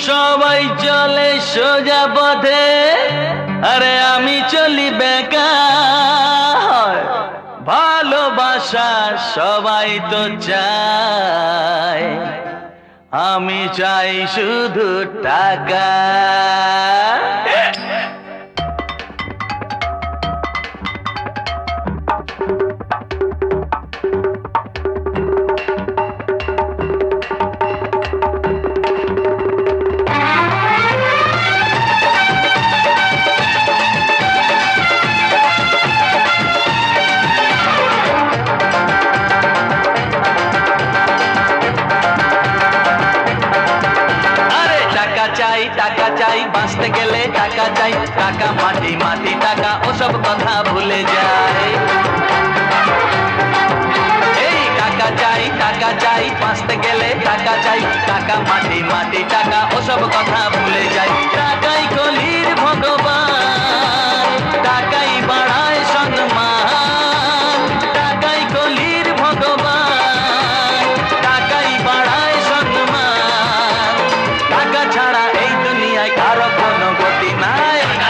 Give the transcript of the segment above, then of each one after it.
সবাই চলে সোজা পথে, আরে আমি চলি বেকার। ভালোবাসা সবাই তো চায়, আমি চাই শুধু টাকা। টাকা চাই, বাঁচতে গেলে টাকা চাই। টাকা মাটি মাটি টাকা, ওসব কথা ভুলে যায়। এই টাকা চাই, বাঁচতে গেলে টাকা চাই। টাকা মাটি মাটি টাকা, ওসব কথা ভুলে যায়। টাকাই কলির ভগবান, টাকাই বাড়ায় সম্মান। টাকাই কলির ভগবান, টাকাই বাড়ায় সম্মান। টাকা ছাড়া এই দুনিয়ায় কারো কোনো গতি নাই। টাকা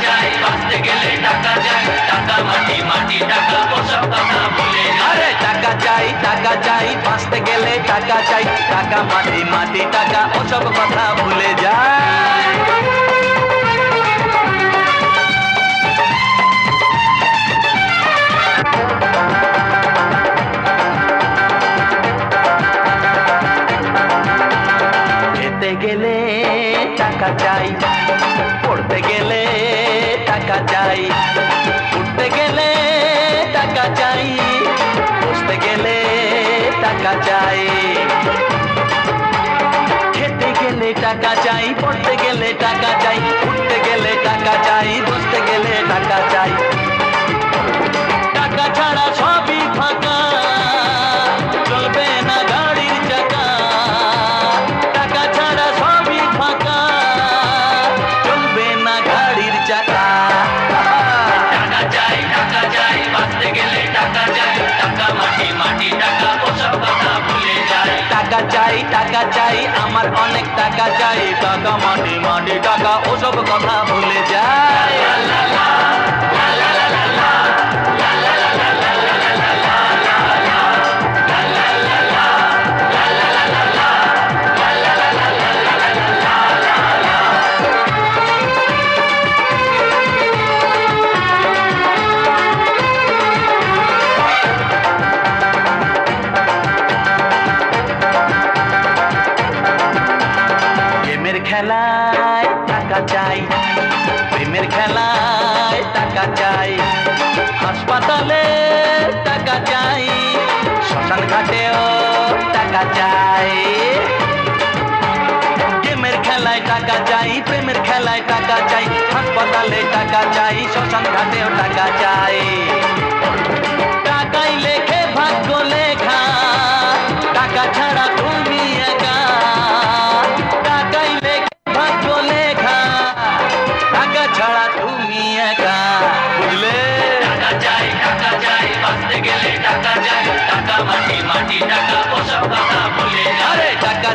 চাই, বাঁচতে গেলে টাকা চাই। টাকা মাটি মাটি টাকা, ওসব কথা ভুলে যায়। আরে টাকা চাই, বাঁচতে গেলে টাকা চাই। টাকা মাটি মাটি টাকা, ওসব কথা ভুলে যায়। খেতে গেলে টাকা চাই, পড়তে গেলে টাকা চাই, উঠতে গেলে টাকা চাই, বসতে গেলে টাকা চাই। খেতে গেলে টাকা চাই, পড়তে গেলে টাকা চাই, উঠতে গেলে টাকা চাই, বসতে গেলে টাকা চাই। টাকা ছাড়া সবই ফাঁকা, চলবে না গাড়ির চাকা। টাকা ছাড়া সবই ফাঁকা, চলবে না গাড়ির চাকা। টাকা চাই, বাঁচতে গেলে টাকা চাই। টাকা মাটি মাটি টাকা, ওসব কথা ভুলে যায়। টাকা চাই, আমার অনেক টাকা চাই। টাকা মাটি মাটি টাকা, ওসব কথা ভুলে যায়। খেলায় টাকা চাই, প্রেমের খেলায় টাকা চাই। হাসপাতালে টাকা চাই, শ্মশান ঘাটেও টাকা চাই। গেমের খেলায় টাকা চাই, প্রেমের খেলায় টাকা চাই। হাসপাতালে টাকা চাই, শ্মশান ঘাটেও টাকা চাই। টাকাই লেখে ভাগ্য লেখা, টাকা ছাড়া তুমি একা। টাকাই লেখে ভাগ্য লেখা, টাকা ছাড়া তুমি একা। বুঝলে? টাকা চাই, বাঁচতে গেলে টাকা চাই। টাকা মাটি মাটি টাকা, ওসব কথা ভুলে যায়। আরে টাকা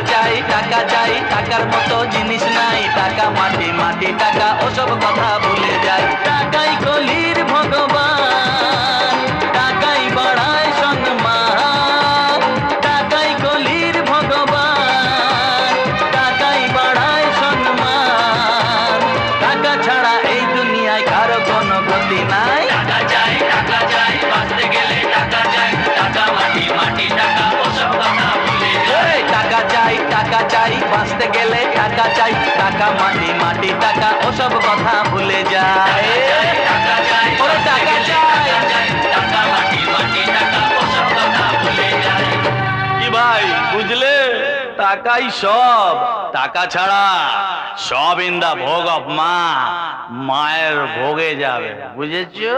চাই, টাকার মতো জিনিস নাই। টাকা মাটি মাটি টাকা, ওসব কথা ভুলে যায়। টাকাই কলির ভগবান, টাকাই বাড়ায় সম্মান। টাকাই কলির ভগবান, টাকাই বাড়ায় সম্মান। টাকা ছাড়া এই দুনিয়ায় কারো কোনো গতি নাই। টাকা চাই, বাঁচতে গেলে টাকা চাই। টাকা মাটি মাটি টাকা, ওসব কথা ভুলে যায়। টাকা চাই, বাঁচতে গেলে টাকা চাই। টাকা মাটি মাটি টাকা, ওসব কথা ভুলে যায়। টাকা চাই, টাকা মাটি মাটি টাকা, ওসব কথা ভুলে যায়। কি ভাই বুঝলে? টাকাই সব, টাকা ছাড়া সব ইন দা ভোগ অফ মা, মায়ের ভোগে যাবে। বুঝেছো?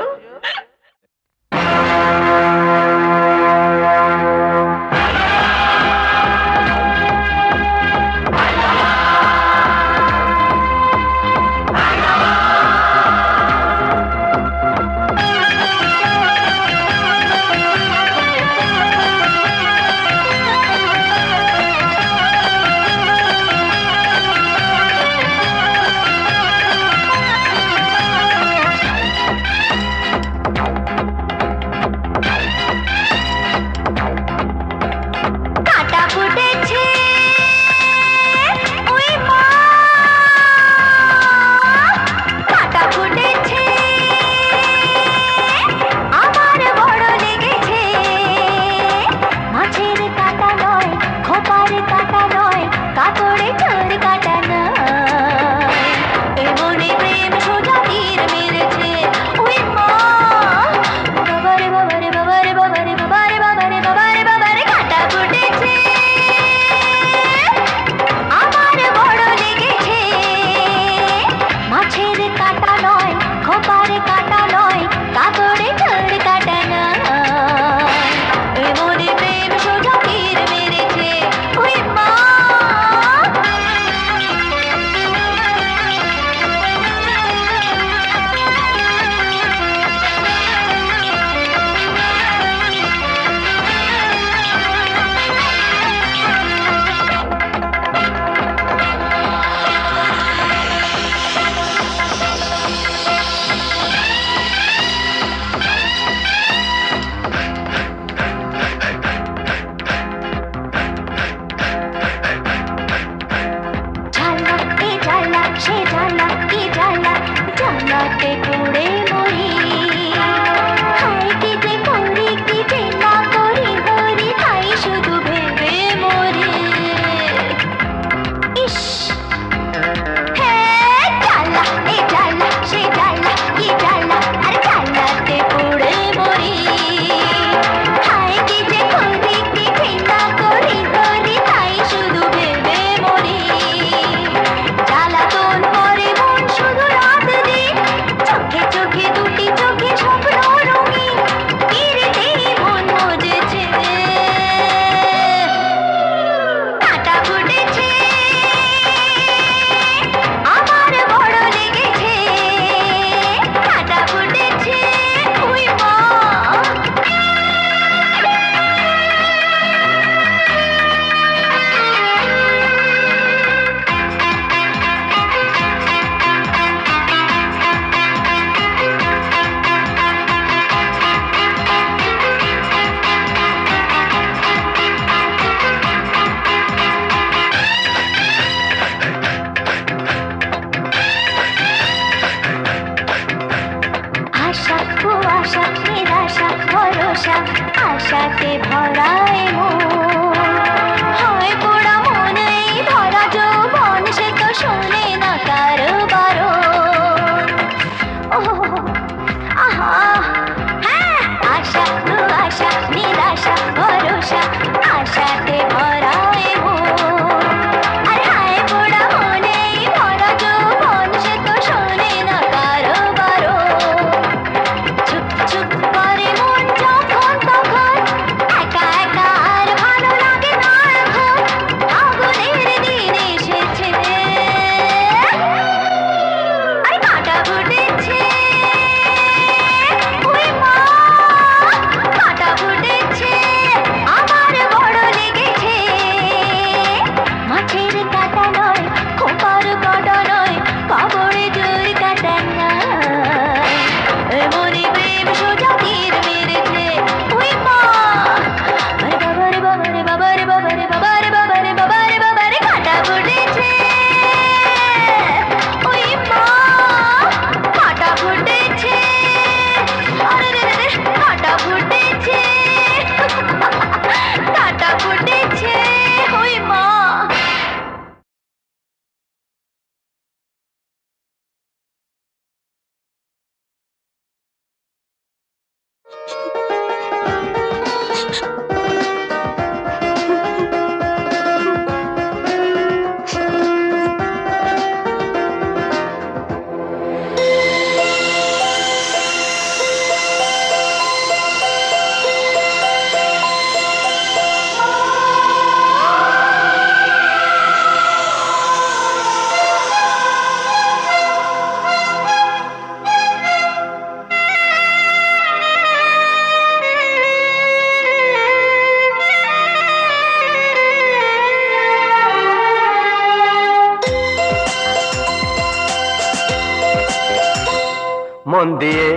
মন দিয়ে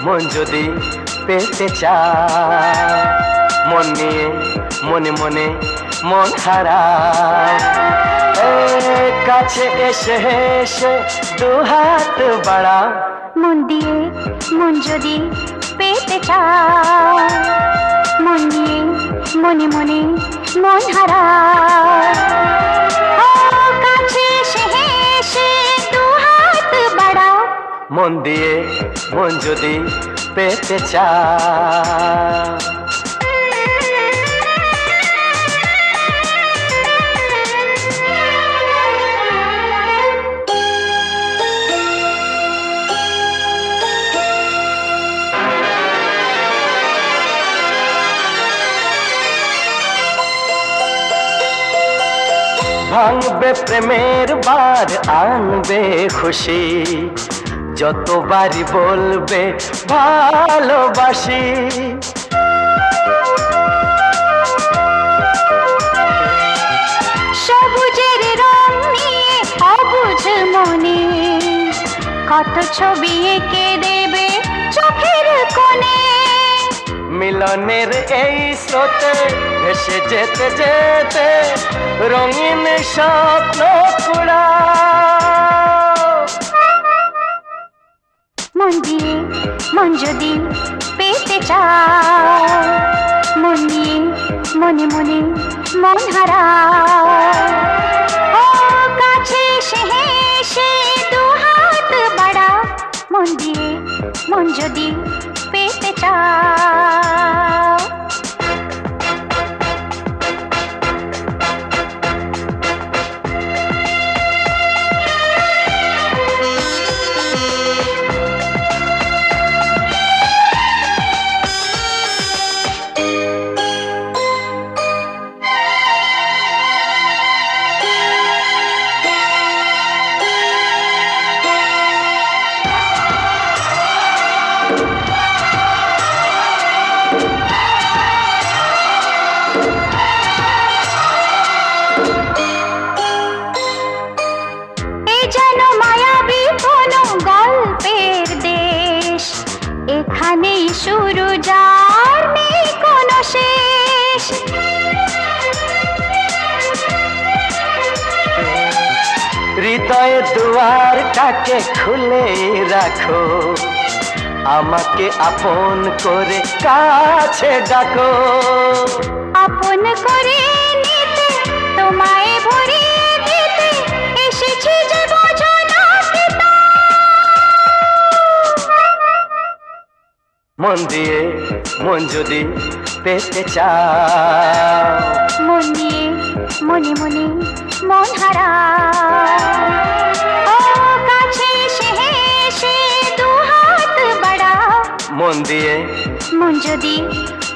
মন যদি পেতে চাও, মন নিয়ে মনে মনে মন হারাও। কাছে এসে এসে দু হাত বাড়াও, মন দিয়ে মন যদি পেতে চাও, মন নিয়ে মনে মনে মন হারাও। কাছে এসে এসে দু হাত বাড়াও, মন দিয়ে মন যদি পেতে চাও। ভাঙবে প্রেমের বার, আনবে খুশি, যতবারই বলবে ভালোবাসি। সবুজের রং নিয়ে অবুঝ মনে কত ছবি এঁকে দেবে চোখের কোণে। মিলনের এই স্রোতে ভেসে যেতে যেতে রঙিন স্বপ্ন কুড়াও। মন দিয়ে মন যদি পেতে চাও, মন নিয়ে মনে মনে মন হারাও। কাছে এসে এসে দু হাত বাড়াও, মন দিয়ে মন যদি পেতে চাও। এখানেই শুরু, যার নেই কোনো শেষ। হৃদয়ের দুয়ারটাকে খুলে রাখো, আমাকে আপন করে কাছে ডাকো। আপন করে নিতে তোমায় ভরিয়ে দিতে এসেছি যে বোঝো না পিতা। মন দিয়ে মন যদি পেতে চাও, মন দিয়ে মনে মনে মন হারাও। কাছে এসে এসে দু হাত বাড়াও, মন দিয়ে মন যদি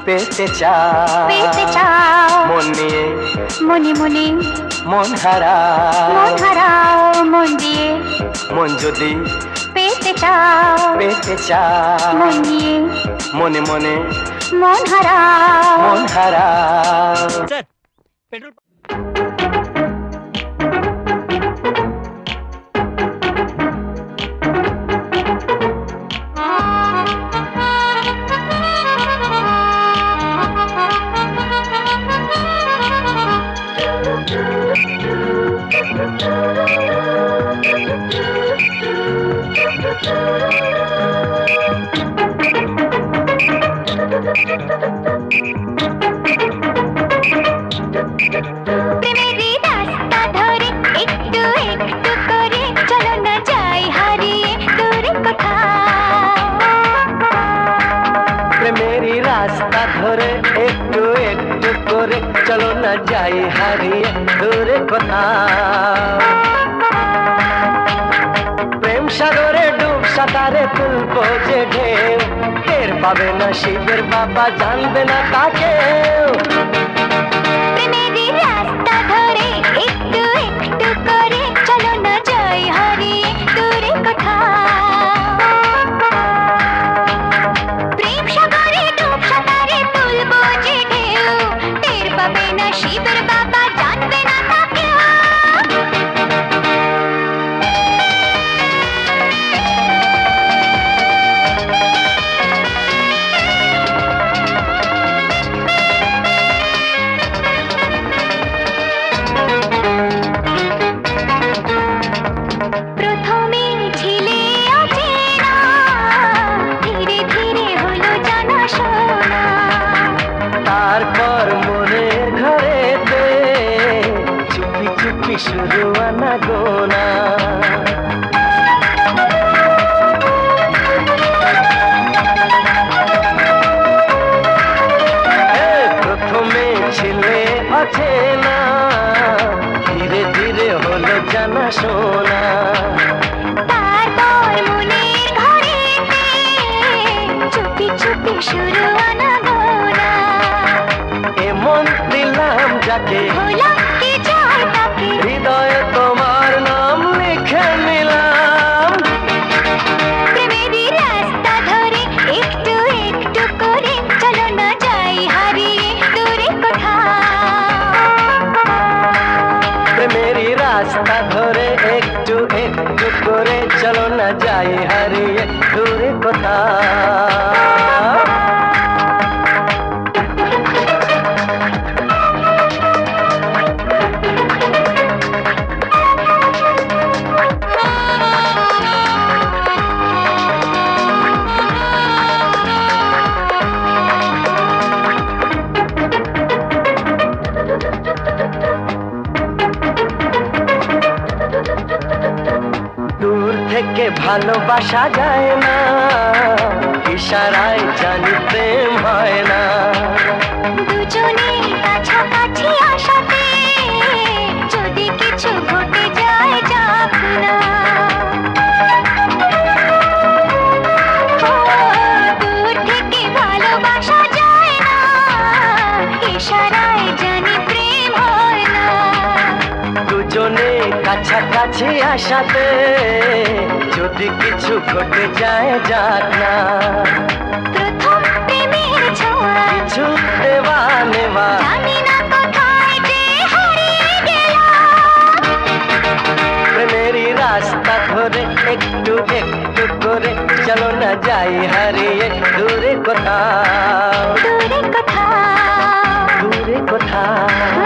পেতে চাও, পেতে চাও। মন নিয়ে মনে মনে মন হারাও, মন হারাও। মন দিয়ে মন যদি পেতে চাও, পেতে চাও, মন নিয়ে মনে মনে মন হারাও, মন হারাও। স্যার পেট্রোল প্রেমেরই রাস্তা ধরে একটু একটু করে চলো না যাই হারিয়ে দূরে কোথাও। প্রেমেরই রাস্তা ধরে একটু একটু করে চলো না যাই হারিয়ে দূরে কোথাও। প্রেম সাগরে ডুব সাঁতারে তুলবো যে ঢেউ, টের পাবে না শিবের বাবা, জানবে না তাকেও। প্রেমেরই রাস্তা ধরে একটু একটু করে চলো না যাই হারিয়ে দূরে কোথাও। প্রেম সাগরে ডুব সাঁতারে তুলবো যে ঢেউ, টের পাবে না শিবের বাবা, জানবে না তাকেও। শুরু আনা গোনা। প্রথমে ছিলে অচেনা, ধীরে ধীরে হলো জানা শোনা। তারপর মনের ঘরেতে চুপি চুপি শুরু আনা গোনা। এমন দিলাম যাকে হলাম কি চাই তাকে, হৃদয়ে তোমার নাম লিখে নিলাম। প্রেমেরই রাস্তা ধরে একটু একটু করে চলো না যাই হারিয়ে দূরে কোথাও। প্রেমেরই রাস্তা ধরে একটু একটু করে চলো না যাই হারিয়ে দূরে কোথাও। দূর থেকে ভালোবাসা যায় না, ইশারায় জানি প্রেম হয় না। দুজনে কাছাকাছি আসাতে যদি কিছু ঘটে যায় যাক না। ও, দূর থেকে ভালোবাসা যায় না, ইশারায় জানি প্রেম হয় না। দুজনে কাছাকাছি আসাতে যদি কিছু ঘটে যায় যাক না। প্রথম প্রেমের ছোঁয়া কিছু দেওয়া নেওয়া, জানি না কোথায় যে হারিয়ে গেলাম। প্রেমেরই রাস্তা ধরে একটু একটু করে চলো না যাই হারিয়ে দূরে কোথাও। দূরে কোথাও, দূরে কোথাও।